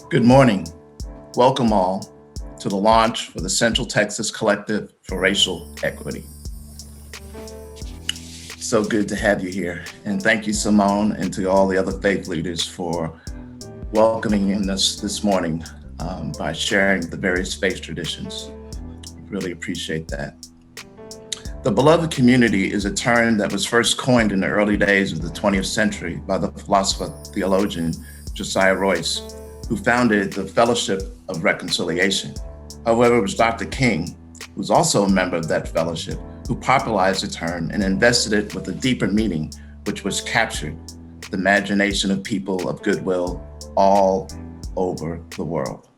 Good morning. Welcome all to the launch for the Central Texas Collective for Racial Equity. So good to have you here. And thank you, Simone, and to all the other faith leaders for welcoming in us this morning by sharing the various faith traditions. Really appreciate that. The beloved community is a term that was first coined in the early days of the 20th century by the philosopher theologian Josiah Royce, who founded the Fellowship of Reconciliation. However, it was Dr. King, who's also a member of that fellowship, who popularized the term and invested it with a deeper meaning, which was captured the imagination of people of goodwill all over the world.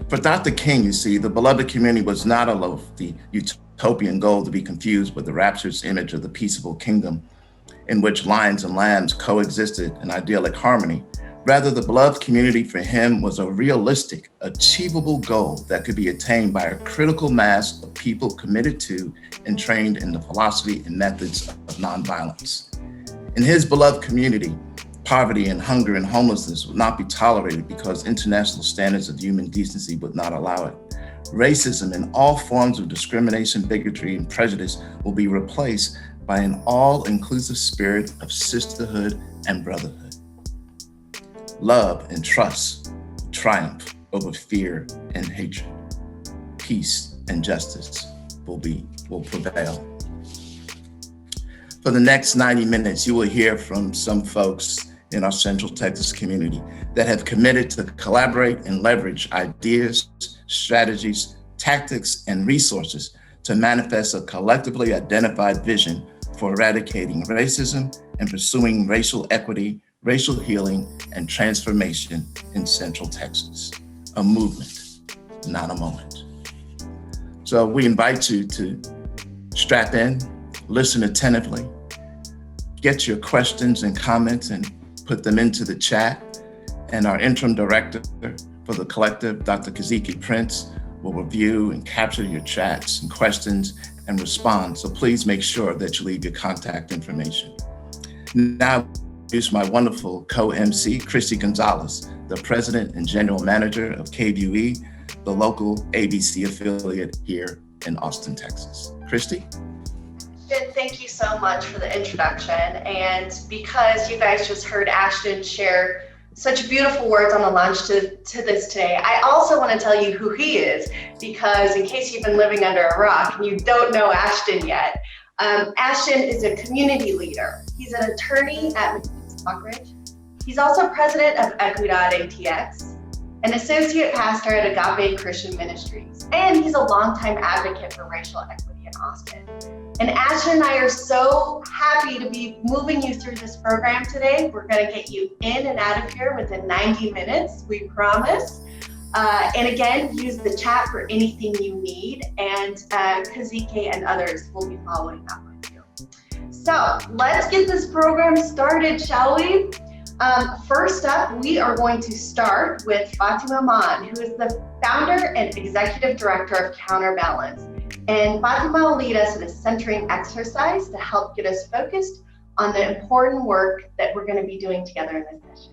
For Dr. King, you see, the beloved community was not a lofty utopian goal to be confused with the rapturous image of the peaceable kingdom in which lions and lambs coexisted in idyllic harmony. Rather, the beloved community for him was a realistic, achievable goal that could be attained by a critical mass of people committed to and trained in the philosophy and methods of nonviolence. In his beloved community, poverty and hunger and homelessness would not be tolerated because international standards of human decency would not allow it. Racism and all forms of discrimination, bigotry, and prejudice will be replaced by an all-inclusive spirit of sisterhood and brotherhood. Love and trust triumph over fear and hatred. Peace and justice will prevail. For the next 90 minutes, you will hear from some folks in our Central Texas community that have committed to collaborate and leverage ideas, strategies, tactics, and resources to manifest a collectively identified vision for eradicating racism and pursuing racial equity, racial healing, and transformation in Central Texas. A movement, not a moment. So we invite you to strap in, listen attentively, get your questions and comments and put them into the chat. And our interim director for the collective, Dr. Kristie Prince, will review and capture your chats and questions and respond. So please make sure that you leave your contact information. Now, introduce my wonderful co-MC, Kristie Gonzales, the president and general manager of KVUE, the local ABC affiliate here in Austin, Texas. Kristie? Thank you so much for the introduction. And because you guys just heard Ashton share such beautiful words on the launch to this today, I also want to tell you who he is, because in case you've been living under a rock and you don't know Ashton yet, Ashton is a community leader. He's an attorney at Stockbridge. He's also president of Equidad ATX, an associate pastor at Agape Christian Ministries, and he's a longtime advocate for racial equity in Austin. And Ashton and I are so happy to be moving you through this program today. We're going to get you in and out of here within 90 minutes, we promise. And again, use the chat for anything you need, and Kazike and others will be following up with you. So let's get this program started, shall we? First up, we are going to start with Fatima Mann, who is the founder and executive director of Counterbalance. And Fatima will lead us in a centering exercise to help get us focused on the important work that we're going to be doing together in this session.